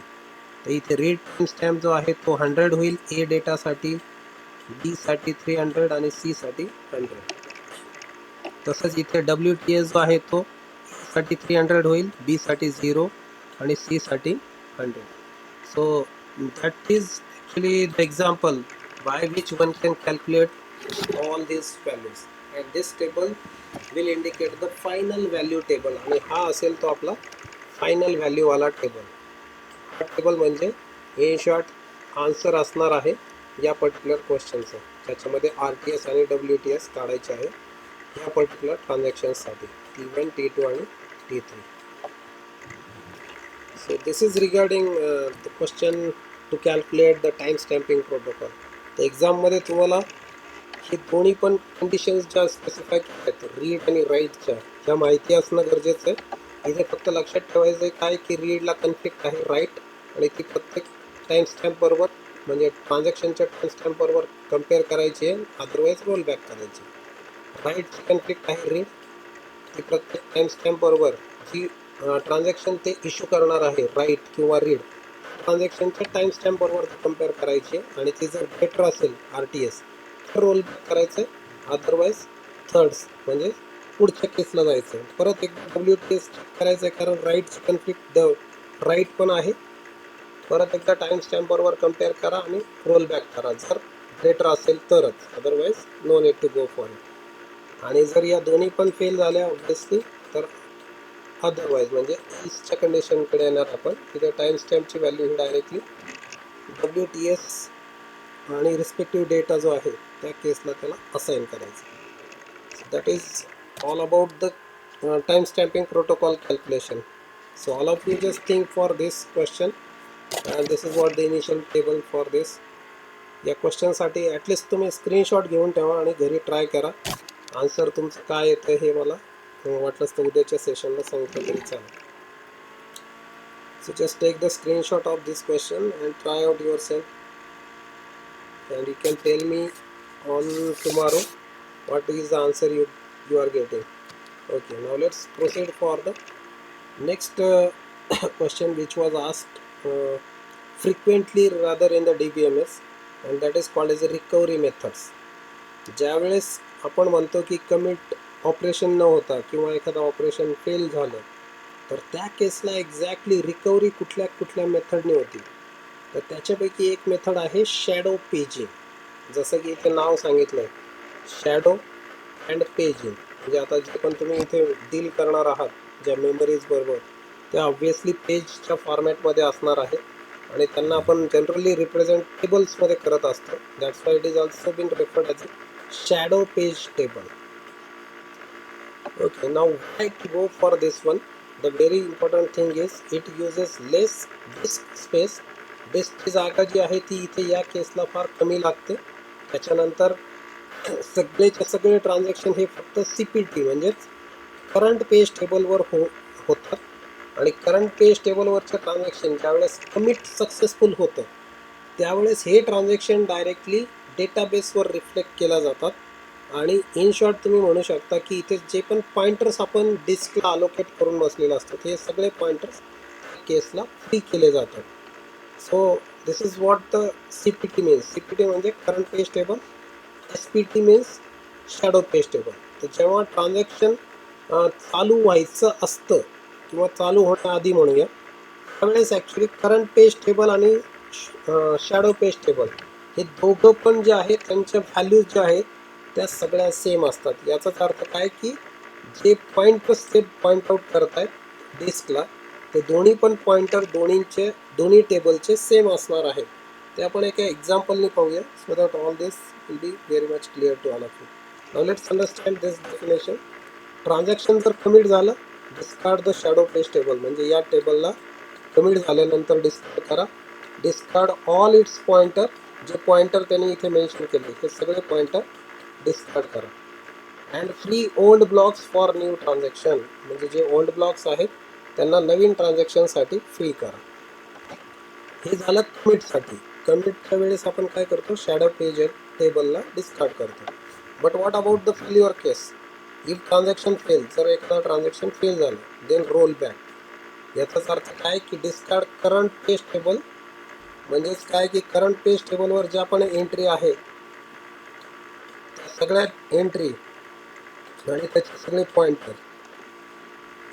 तर इथे read time stamp जो आहे तो 100 होईल ए डेटासाठी, बी साठी 300 आणि C साठी 100. तसंच इथे WTS जो आहे तो ए साठी 300 होईल, बी साठी 0 आणि सी साठी 100. So that is actually the example by which one can calculate all these values, and this table will indicate the final value table. आणि हा असेल तो आपला फायनल व्हॅल्यू वाला टेबल. हा टेबल म्हणजे इन शॉर्ट आन्सर असणार आहे या पर्टिक्युलर क्वेश्चनचं, ज्याच्यामध्ये RTS आणि WTS काढायचे आहे या पर्टिक्युलर ट्रान्झॅक्शनसाठी T1, T2 आणि T3. So this is regarding the question to calculate the time stamping protocol. तर एक्झाममध्ये तुम्हाला हे दोन्ही पण कंडिशन्स ज्या स्पेसिफाय केल्या आहेत रीड आणि राईटच्या, ह्या माहिती असणं गरजेचं आहे. इथे फक्त लक्षात ठेवायचं आहे काय की रीडला कन्फ्लिक्ट आहे राईट, आणि ती प्रत्येक टाइम स्टॅम्प बरोबर म्हणजे ट्रान्झॅक्शनच्या टाइम स्टॅम्प बरोबर कम्पेअर करायची आहे, अदरवाईज रोल बॅक करायची. राईटची कन्फ्लिक्ट आहे रीड, ती प्रत्येक टाइम स्टॅम्प बरोबर जी ट्रान्झॅक्शन ते इश्यू करणार आहे राईट किंवा रीड, ट्रान्झॅक्शनच्या टाइम स्टॅम्प बरोबर कम्पेअर करायची आहे, आणि ती जर बेटर असेल RTS तर रोल बॅक करायचं आहे, अदरवाईज थर्ड्स म्हणजे पुढच्या केसला जायचं आहे. परत एकदा WTS चेक करायचं आहे कारण राईटची कन्फ्लिक्ट राईट पण आहे. परत एकदा टाइम स्टॅम्प बरोबर कम्पेअर करा आणि रोल बॅक करा, जर बेटर असेल तरच, otherwise no need to go for it. आणि जर या दोन्ही पण फेल झाल्या ऑब्वियसली तर अदरवाईज म्हणजे ईस्टच्या कंडिशनकडे येणार आपण, तिथे टाइम स्टॅम्पची व्हॅल्यू ही डायरेक्टली WTS आणि रिस्पेक्टिव्ह डेटा जो आहे त्या केसला त्याला असाइन करायचं. That is all about the time stamping protocol calculation. So all of you just think for this question, and this is what the initial table for this. या क्वेश्चनसाठी at least तुम्ही screenshot घेऊन ठेवा आणि घरी ट्राय करा. Answer तुमचं काय येतं हे मला वाटलंच तर उद्याच्या सेशनला सांगितलं तरी चालेल. So just take the screenshot of this question and try out yourself, and you can tell me on tomorrow what is the answer you are getting. Okay, now let's proceed for the next question which was asked frequently rather in the DBMS, and that is called as a recovery methods. ज्यावेळेस आपण म्हणतो की commit operation न होता किंवा एखादं operation fail झालं तर त्या केसला एक्झॅक्टली रिकव्हरी कुठल्या कुठल्या मेथडने होती, तर त्याच्यापैकी एक मेथड आहे शॅडो पेजिंग. जसं की इथे नाव सांगितलं आहे शॅडो अँड पेजिंग, म्हणजे आता जे पण तुम्ही इथे डील करणार आहात ज्या मेमरीज बरोबर त्या ऑब्व्हियसली पेजच्या फॉर्मॅटमध्ये असणार आहे, आणि त्यांना आपण जनरली रिप्रेझेंट टेबल्समध्ये करत असतो. That's why it is also been referred as a shadow page table. Okay, now why to go for this one? The very important thing is it uses less disk space. डिस्कची जागा जी आहे ती इथे या केसला फार कमी लागते. त्याच्यानंतर सगळेचे सगळे ट्रान्झॅक्शन हे फक्त CPT म्हणजेच करंट पेज टेबलवर होतात, आणि करंट पेज टेबलवरचं ट्रान्झॅक्शन ज्यावेळेस कमिट सक्सेसफुल होतं त्यावेळेस हे ट्रान्झॅक्शन डायरेक्टली डेटाबेसवर रिफ्लेक्ट केल्या जातात. आणि इन शॉर्ट तुम्ही म्हणू शकता की इथे जे पण पॉइंटर्स आपण डिस्कला अलोकेट करून बसलेले असतात हे सगळे पॉइंटर्स केसला फ्री केले जातात. So this is what the CPT means. CPT म्हणजे current page table, SPT means shadow page table. तर जेव्हा ट्रान्झॅक्शन चालू व्हायचं असतं किंवा चालू होण्याआधी म्हणूया त्यावेळेस ॲक्च्युली करंट पेज टेबल आणि शॅडो पेज टेबल हे दोघं पण जे आहेत त्यांच्या व्हॅल्यूज ज्या आहेत त्या सगळ्या सेम असतात. याचाच अर्थ काय की जे पॉईंटर्स ते पॉईंट आउट करत आहेत डिस्कला, ते दोन्ही पण पॉइंटर दोन्ही टेबलचे सेम असणार आहेत. ते आपण एका एक्झाम्पलने पाहूया, so that all this will be very much clear to all of you. Now let's understand this definition. Transaction जर कमिट झालं, discard the shadow page table, म्हणजे या टेबलला कमिट झाल्यानंतर डिस्कार्ड करा. डिस्कार्ड ऑल इट्स पॉइंटर, जे pointer त्यांनी इथे मेन्शन केले हे सगळे पॉइंटर डिस्कार्ड करा. And free old blocks for new transaction, म्हणजे जे ओल्ड ब्लॉक्स आहेत त्यांना नवीन ट्रान्झॅक्शनसाठी फ्री करा. हे झालं कमिटसाठी. कमिटच्या वेळेस आपण काय करतो, शॅडो पेज टेबलला डिस्कार्ड करतो. But what about the failure case? If transaction fail, जर एखादा ट्रान्झॅक्शन फेल झालं, देन रोल बॅक. याचाच अर्थ काय की डिस्कार्ड करंट पेज टेबल, म्हणजेच काय की करंट पेज टेबलवर ज्या पण एंट्री आहे त्या सगळ्या एंट्री आणि त्याचे सगळे पॉइंटर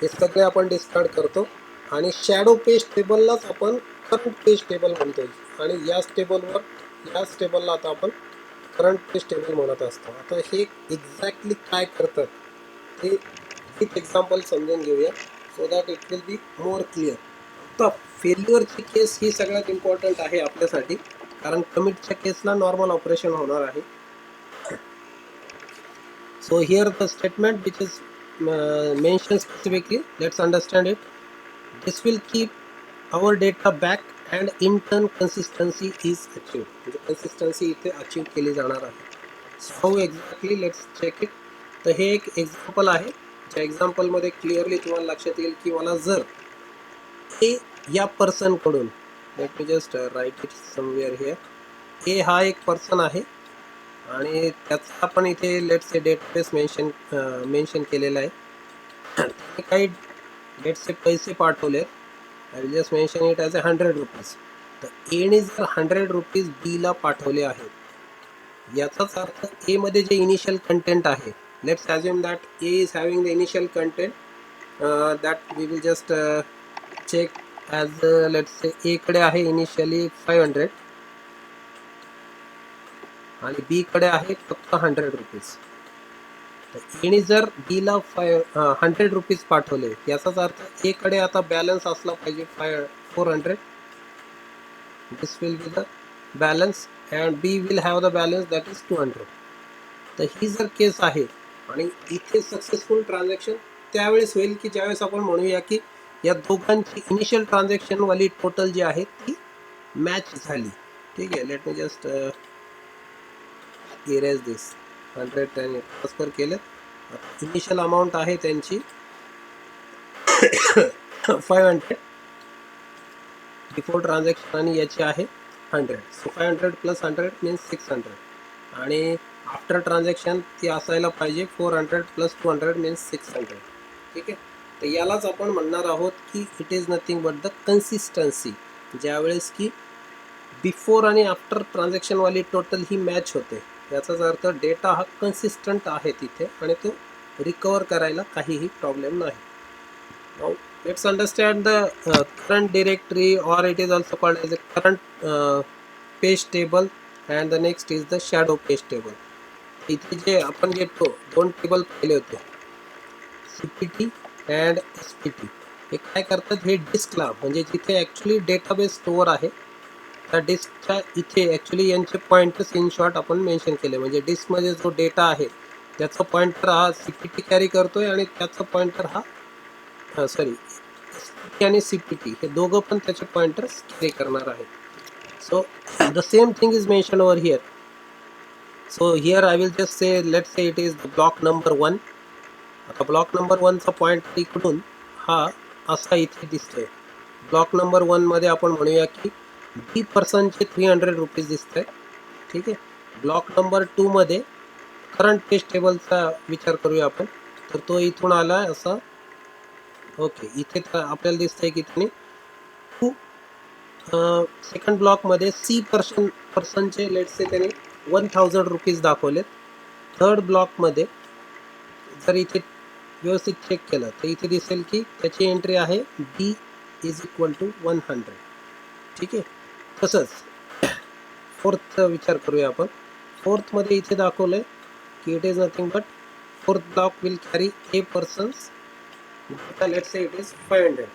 हे सगळे आपण डिस्कार्ड करतो. आणि शॅडो पेज टेबललाच आपण करंट पेज टेबल म्हणतो, आणि याच टेबलला आता आपण करंट पेज टेबल म्हणत असतो. आता हे एक्झॅक्टली काय करतात ते एक एक्झाम्पल समजून घेऊया, so that it will be more clear. आता फेल्युअरची केस ही सगळ्यात इम्पॉर्टंट आहे आपल्यासाठी, कारण कमिटच्या केसला नॉर्मल ऑपरेशन होणार आहे. So here the statement which is mentioned specifically, let's understand it. This will keep our data back and in turn consistency is achieved. म्हणजे consistency इथे achieve केली जाणार आहे. So how exactly, let's check it. तर हे एक example आहे, ज्या एक्झाम्पलमध्ये क्लिअरली तुम्हाला लक्षात येईल की मला जर ए या पर्सन कडून, let me just write it somewhere here, A हा एक पर्सन आहे आणि त्याचा आपण इथे लेट्स से डेटाबेस मेन्शन केलेला आहे. त्याने काही लेट्स पैसे पाठवले, I will just mention it as 100 rupees. तर एने जर 100 रुपीज बीला पाठवले आहेत, याचाच अर्थ ए मध्ये जे इनिशियल कंटेंट आहे, let's assume that A is having the initial content that we will just check as let's say A कडे आहे इनिशियली 500 आणि बी कडे आहे फक्त 100 रुपीज. तर एने जर बीला 100 रुपीज पाठवले, याचाच अर्थ ए कडे आता बॅलन्स असला पाहिजे 400. This will be the balance and B will have the balance that is 200. तर ही जर केस आहे आणि इथे सक्सेसफुल ट्रान्झॅक्शन त्यावेळेस होईल की ज्यावेळेस आपण म्हणूया की या दोघांची इनिशियल ट्रान्झॅक्शन वाली टोटल जी आहे ती मॅच झाली. ठीक आहे, लेट मी जस्ट इरेज दिस. 100 त्यांनी ट्रान्सफर केलं. इनिशियल अमाऊंट आहे त्यांची 500 बिफोर ट्रान्झॅक्शन आणि याची आहे 100. सो 500 प्लस 100 मीन्स 600 आणि आफ्टर ट्रान्झॅक्शन ती असायला पाहिजे 400 प्लस 200 मीन्स 600. ठीक आहे, तर यालाच आपण म्हणणार आहोत की it is nothing but the consistency. ज्यावेळेस की बिफोर आणि आफ्टर ट्रान्झॅक्शनवाली टोटल ही मॅच होते, याचाच अर्थ डेटा हा कन्सिस्टंट आहे तिथे आणि तो रिकवर करायला काहीही प्रॉब्लेम नाही. Now let's understand the current directory, और it is also called as a current page table and the next is the shadow page table. इथे जे आपण घेतो दोन टेबल पाहिले होते, CPT अँड SPT. हे काय करतात, हे डिस्कला म्हणजे जिथे ॲक्च्युली डेटाबेस स्टोअर आहे त्या डिस्कच्या इथे ॲक्च्युली यांचे पॉईंटर्स इन शॉर्ट आपण मेन्शन केले. म्हणजे डिस्कमध्ये जो डेटा आहे त्याचा पॉईंटर हा CPT कॅरी करतोय आणि त्याचा पॉईंटर हा SPT आणि CPT हे दोघं पण त्याचे पॉईंटर्स कॅरी करणार आहेत. So the same thing is mention over here. So here I will just say let's say it is the block number 1. आता ब्लॉक नंबर 1चा पॉईंट इकडून हा असा इथे दिसतोय. ब्लॉक नंबर 1 मध्ये आपण म्हणूया की बी पर्सनचे 300 रुपीज दिसत आहे. ठीक आहे, ब्लॉक नंबर 2 मध्ये करंट पेज टेबलचा विचार करूया आपण. तर तो इथून आला असा. ओके, इथे आपल्याला दिसतंय की त्याने सेकंड ब्लॉक मध्ये सी पर्सनचे लेट्स से त्याने 1000 रुपीज दाखवलेत. थर्ड ब्लॉक मध्ये जर इथे व्यवस्थित चेक केलं तर इथे दिसेल की त्याची एंट्री आहे बी इज इक्वल टू 100. ठीक आहे, तसंच फोर्थचा विचार करूया आपण. फोर्थमध्ये इथे दाखवलंय की it is nothing but fourth block will carry A person's data, let's say it is 500.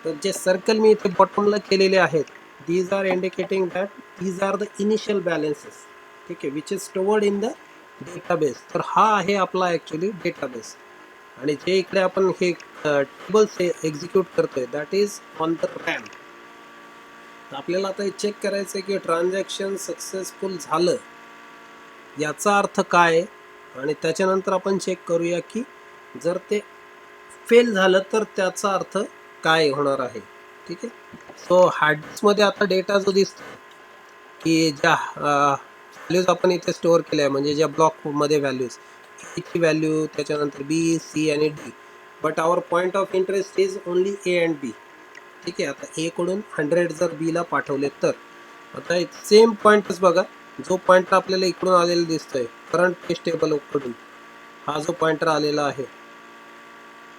तर जे सर्कल मी इथे बॉटमला केलेले आहेत, these are indicating that these are the initial balances. ठीक आहे, which is stored in the database. तर हा आहे आपला ॲक्च्युली डेटाबेस. आणि जे इकडे आपण हे टेबल्स एक्झिक्यूट करतोय that is on the RAM. आपल्याला आता हे चेक करायचं आहे की ट्रान्झॅक्शन सक्सेसफुल झालं याचा अर्थ काय, आणि त्याच्यानंतर आपण चेक करूया की जर ते फेल झालं तर त्याचा अर्थ काय होणार आहे. ठीक आहे, सो हार्ड डिस्कमध्ये आता डेटा जो दिसतो की ज्या व्हॅल्यूज आपण इथे स्टोअर केल्या आहे, म्हणजे ज्या ब्लॉकमध्ये व्हॅल्यूज एची व्हॅल्यू, त्याच्यानंतर बी, सी आणि D, but our point of interest is only A and B. ठीक आहे, आता ए कडून 100 जर बी ला पाठवले तर आता सेम पॉईंटच बघा, जो पॉईंटर आपल्याला इकडून आलेला दिसतोय करंट पेज टेबल कडून, हा जो पॉईंटर आलेला आहे,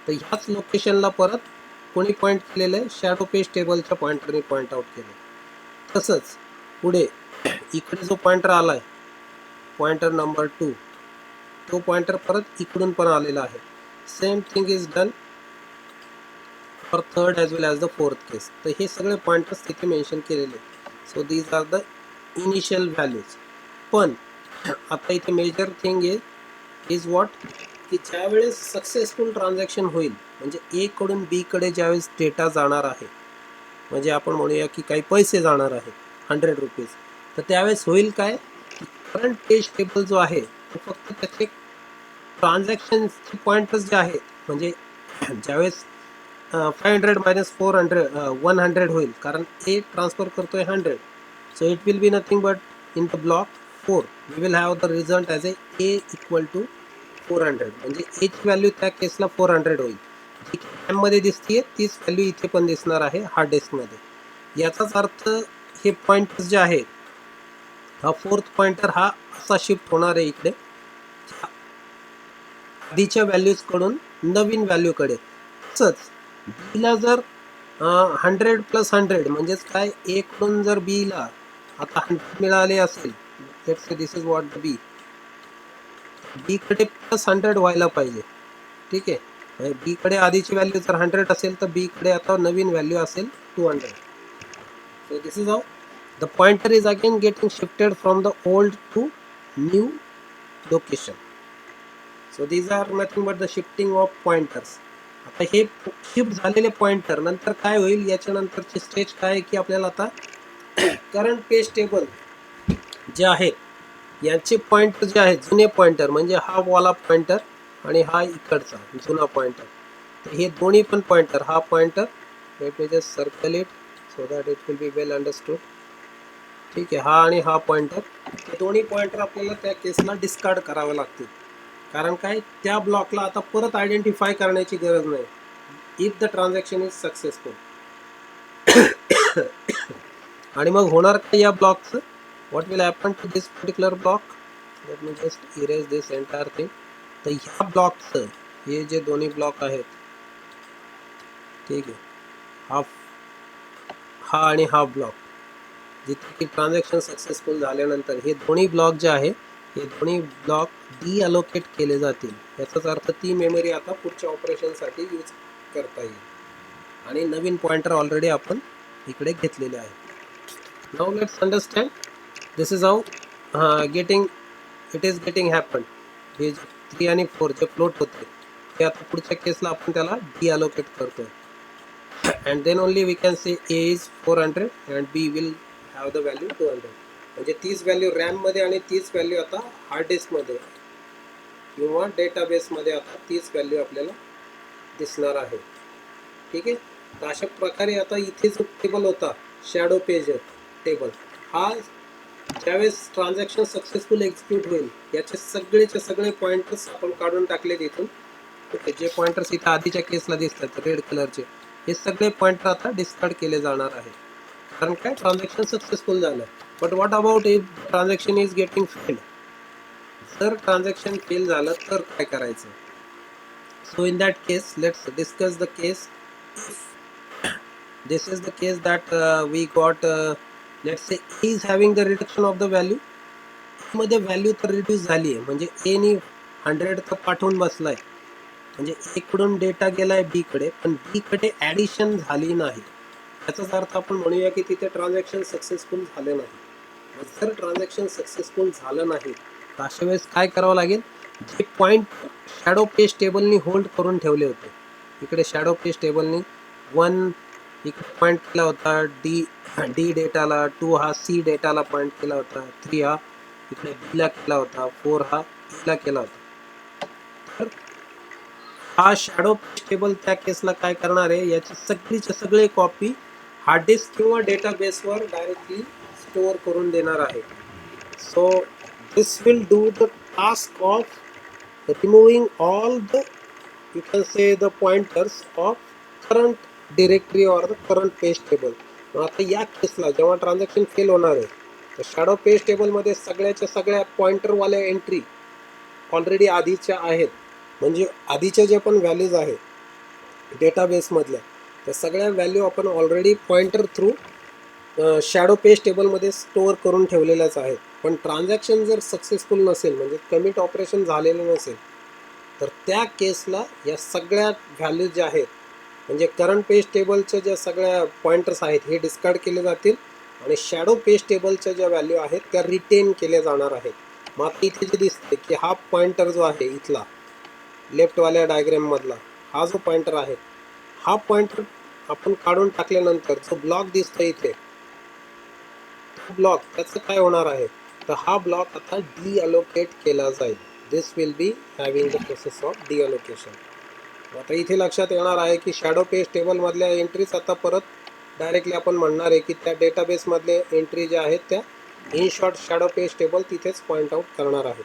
तर ह्याच लोकेशनला परत कोणी पॉईंट केलेलं आहे, शॅडो पेज टेबलच्या पॉईंटरने पॉईंट आउट केलं. तसंच पुढे इकडे जो पॉईंटर आलाय, पॉईंटर नंबर 2, तो पॉईंटर परत इकडून पण आलेला आहे. Same thing is done for third as well as the fourth case. तर हे सगळे पॉईंटर्स तिथे मेन्शन केलेले. So these are the initial values. पण आता इथे मेजर थिंग इज वॉट, की ज्यावेळेस सक्सेसफुल ट्रान्झॅक्शन होईल, म्हणजे ए कडून बी कडे ज्यावेळेस डेटा जाणार आहे, म्हणजे आपण म्हणूया की काही पैसे जाणार आहेत 100 रुपीज, तर त्यावेळेस होईल काय, करंट पेज टेबल जो आहे तो फक्त त्याचे ट्रान्झॅक्शनचे पॉईंटर्स जे आहेत, म्हणजे ज्यावेळेस 500 मायनस 400 100 होईल, कारण ए ट्रान्सफर करतोय 100, so it will be nothing but in the block 4 we will have the result as A equal to 400, म्हणजे एची व्हॅल्यू त्या केसला 400 होईल. जी रॅममध्ये दिसतीये तीच व्हॅल्यू इथे पण दिसणार आहे हार्ड डिस्कमध्ये. याचाच अर्थ हे पॉईंटर्स जे आहेत, हा फोर्थ पॉईंटर हा असा शिफ्ट होणार आहे इकडे आधीच्या व्हॅल्यूज कडून नवीन व्हॅल्यूकडे. तसंच बीला जर 100 प्लस 100 म्हणजेच काय, ए कडून जर बीला आता 100 मिळाले असेल, let's say this is what the B, B कडे प्लस 100 व्हायला पाहिजे. ठीक आहे, बी कडे आधीची व्हॅल्यू जर 100 असेल तर बी कडे आता नवीन व्हॅल्यू असेल 200. So this is how the pointer is again getting shifted from the old to new location. So these are nothing but the shifting of pointers. आता हे शिफ्ट झालेले पॉइंटर नंतर काय होईल, याच्या नंतरची स्टेज काय आहे की आपल्याला आता करंट पेज टेबल जे आहेत यांचे पॉइंटर जे आहेत, जुने पॉइंटर, म्हणजे हा वाला पॉइंटर आणि हा इकडचा जुना पॉइंटर, तर हे दोन्ही पण पॉइंटर, हा pointer, late me just circle it so that it will be well understood. ठीक आहे, हा आणि हा पॉइंटर, हे दोन्ही पॉइंटर आपल्याला त्या केसला डिस्कार्ड करावे लागतील. कारण काय, त्या ब्लॉकला आता परत आयडेंटिफाय करण्याची गरज नाही if the transaction is successful. आणि मग होणार काय या ब्लॉकचं, what will happen to this particular block, let me just erase this entire thing. तर ह्या ब्लॉकचं, हे जे दोन्ही ब्लॉक आहेत, ठीक आहे, हा आणि हा ब्लॉक, जिथे की ट्रान्झॅक्शन सक्सेसफुल झाल्यानंतर हे दोन्ही ब्लॉक जे आहे, हे दोन्ही ब्लॉक डी अलोकेट केले जातील. याचाच अर्थ ती मेमरी आता पुढच्या ऑपरेशनसाठी यूज करता येईल. आणि नवीन पॉइंटर ऑलरेडी आपण इकडे घेतलेले आहे. Now let's understand this is how getting it is getting happen. हे 3 आणि 4 जे फ्लोट होते ते आता पुढच्या केसला आपण त्याला डी अलोकेट करतोय. and then only we can say a is 400 and b will have the value 200. म्हणजे तीच व्हॅल्यू रॅम मध्ये आणि तीच व्हॅल्यू आता हार्ड डिस्क मध्ये किंवा डेटाबेस मध्ये आता तीच व्हॅल्यू आपल्याला दिसणार आहे. ठीक आहे, तर अशा प्रकारे आता इथे जो टेबल होता शॅडो पेज टेबल, हा ज्यावेळेस ट्रान्झॅक्शन सक्सेसफुल एक्झिक्यूट होईल याचे सगळेचे सगळे पॉइंटर्स आपण काढून टाकले तिथून. ओके, जे पॉइंटर्स इथे आधीच्या केसला दिसतात रेड कलरचे, हे सगळे पॉइंटर आता डिस्कार्ड केले जाणार आहे. कारण काय, ट्रान्झॅक्शन सक्सेसफुल झालं. But what about if transaction is getting failed, जर ट्रान्झॅक्शन फेल झालं तर काय करायचं. So in that case let's discuss the case. This is the case that we got let's say A is having the reduction of the value, मध्ये value तर reduce झाली आहे, म्हणजे एनी 100 तर पाठवून बसलाय, म्हणजे ए कडून डेटा गेलाय बी कडे, पण बी कडे ऍडिशन झाली नाही. याचाच अर्थ आपण म्हणूया की तिथे ट्रान्झॅक्शन सक्सेसफुल झाले नाही. जर ट्रान्झॅक्शन सक्सेसफुल झालं नाही तर अशा वेळेस काय करावं लागेल, जे पॉईंट शॅडो पेज टेबलनी होल्ड करून ठेवले होते, इकडे शॅडो पेज टेबलनी 1 इकडे पॉईंट केला होता डी डेटाला, 2 हा सी डेटाला पॉईंट केला होता, 3 हा इकडे बी ला केला होता, 4 हा ए ला केला होता. तर हा शॅडो पेज टेबल त्या केसला काय करणार आहे, याची सगळीच्या सगळे कॉपी हार्ड डिस्क किंवा डेटाबेसवर डायरेक्टली स्टोअर करून देणार आहे. So this will do the task of removing all the, you can say, the pointers of current directory or the current page table. आता या केसला जेव्हा ट्रान्झॅक्शन फेल होणार आहे तर शॅडो पेज टेबल मध्ये सगळ्याच्या सगळ्या पॉइंटरवाल्या एंट्री ऑलरेडी आधीच्या आहेत, म्हणजे आधीच्या जे पण व्हॅल्यूज आहेत डेटाबेसमधल्या त्या सगळ्या व्हॅल्यू आपण already pointer through shadow page टेबलमध्ये स्टोअर करून ठेवलेल्याच आहेत. पण ट्रान्झॅक्शन जर सक्सेसफुल नसेल, म्हणजे कमिट ऑपरेशन झालेलं नसेल, तर त्या केसला या सगळ्या व्हॅल्यू ज्या आहेत, म्हणजे करंट पेज टेबलच्या ज्या सगळ्या पॉइंटर्स आहेत हे डिस्कार्ड केले जातील आणि शॅडो पेज टेबलच्या ज्या व्हॅल्यू आहेत त्या रिटेन केल्या जाणार आहेत. मग आता इथे जे दिसते की हा पॉइंटर जो आहे इथला लेफ्टवाल्या डायग्राम मधला हा जो पॉइंटर आहे, हा पॉइंटर आपण काढून टाकल्यानंतर जो ब्लॉक दिसतो इथे, ब्लॉक त्याचं काय होणार आहे, तर हा ब्लॉक आता डिअलोकेट केला जाईल. This will be having the process of deallocation. आता इथे लक्षात येणार आहे की शॅडो पेज टेबल मधल्या एंट्रीज आता परत डायरेक्टली आपण म्हणणार आहे की त्या डेटाबेस मधले एंट्री ज्या आहेत त्या in short shadow page table तिथेच पॉइंट आउट करणार आहे.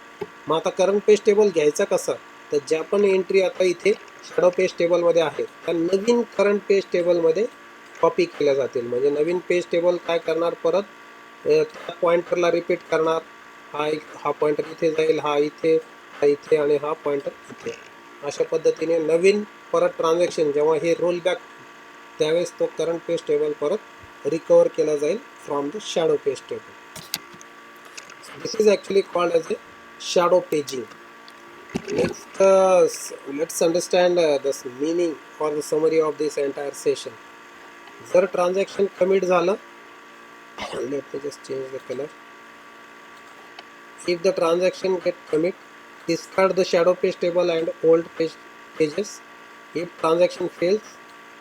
मग आता करंट पेज टेबल घ्यायचा कसा, तर ज्या पण एंट्री आता इथे शॅडो पेज टेबल मध्ये आहे त्या नवीन करंट पेज टेबल मध्ये कॉपी केल्या जातील. म्हणजे नवीन पेज टेबल काय करणार, परत त्या पॉइंटरला रिपीट करणार. हा पॉइंटर इथे जाईल, हा इथे आणि हा पॉइंटर इथे. अशा पद्धतीने नवीन परत ट्रान्झॅक्शन जेव्हा हे रोल बॅक त्यावेळेस तो करंट पेज टेबल परत रिकवर केला जाईल from the shadow page table. This is actually called as A shadow paging. Next, let's understand the meaning or the summary of this entire session. जर transaction commit झालं, let me just change the color. If the transaction get commit, discard the shadow page table and old pages. If transaction fails,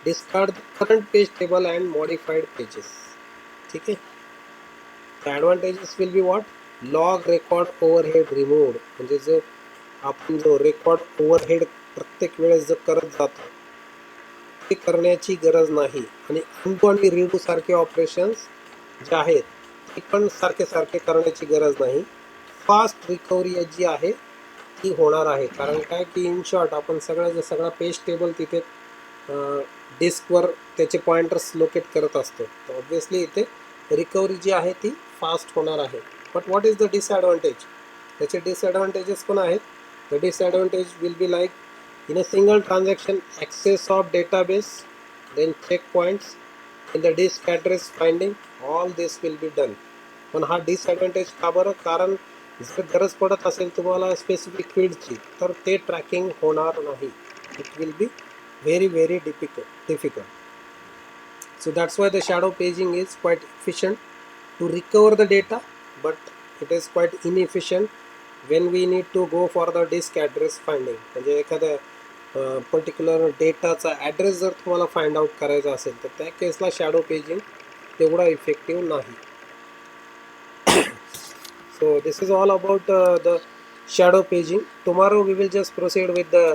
discard the current page table and modified pages. ठीक है. The advantages will be what? Log record overhead removed. म्हणजे जो आपण जो record overhead प्रत्येक वेळेस जो करत जातो ते करण्याची गरज नाही. आणि अनडू आणि रीडू सारखे ऑपरेशन्स जे आहेत ते पण सारखे सारखे करण्याची गरज नाही. फास्ट रिकव्हरी जी आहे ती होणार आहे. कारण काय की इन शॉर्ट आपण सगळा पेज टेबल तिथे डिस्कवर त्याचे पॉइंटर्स लोकेट करत असतो, तर ऑब्व्हियसली इथे रिकव्हरी जी आहे ती फास्ट होणार आहे. But what is the disadvantage, त्याचे डिसॲडव्हान्टेजेस पण आहेत. The disadvantage will be like in a single transaction access of database, then checkpoints in the disk address finding, all this will be done. पण हा disadvantage का बरं, कारण जर गरज पडत असेल तुम्हाला स्पेसिफिक फील्डची तर ते ट्रॅकिंग होणार नाही. It will be very difficult. So that's why the shadow paging is quite efficient to recover the data, but it is quite inefficient when we need to go for the disk address finding. म्हणजे एखाद्या particular डेटाचा address जर तुम्हाला find out करायचा असेल तर त्या Kesla shadow paging तेवढा इफेक्टिव्ह नाही. So this is all about the shadow paging. Tomorrow we will just proceed with the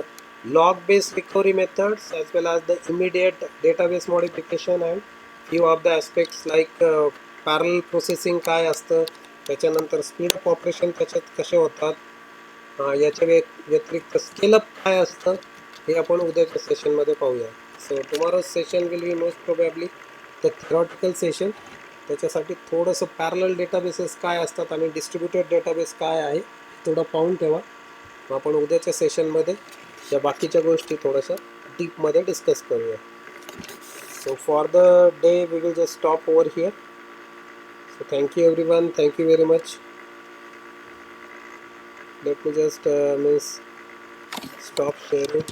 log based recovery methods as well as the immediate database modification and few of the aspects like parallel processing काय असतं, त्याच्यानंतर speed up operation त्याच्यात कसे होतात, याच्या व्यतिरिक्त scale-up काय असतं हे आपण उद्याच्या सेशनमध्ये पाहूया. So tomorrow session will be most probably the theoretical session. त्याच्यासाठी थोडंसं पॅरलल डेटाबेसेस काय असतात आणि डिस्ट्रीब्युटेड डेटाबेस काय आहे थोडं पाहून ठेवा. आपण उद्याच्या सेशनमध्ये या बाकीच्या गोष्टी थोड्याशा डीपमध्ये डिस्कस करूया. So for the day we will just stop over here. So thank you everyone, thank you very much. let me just means stop sharing.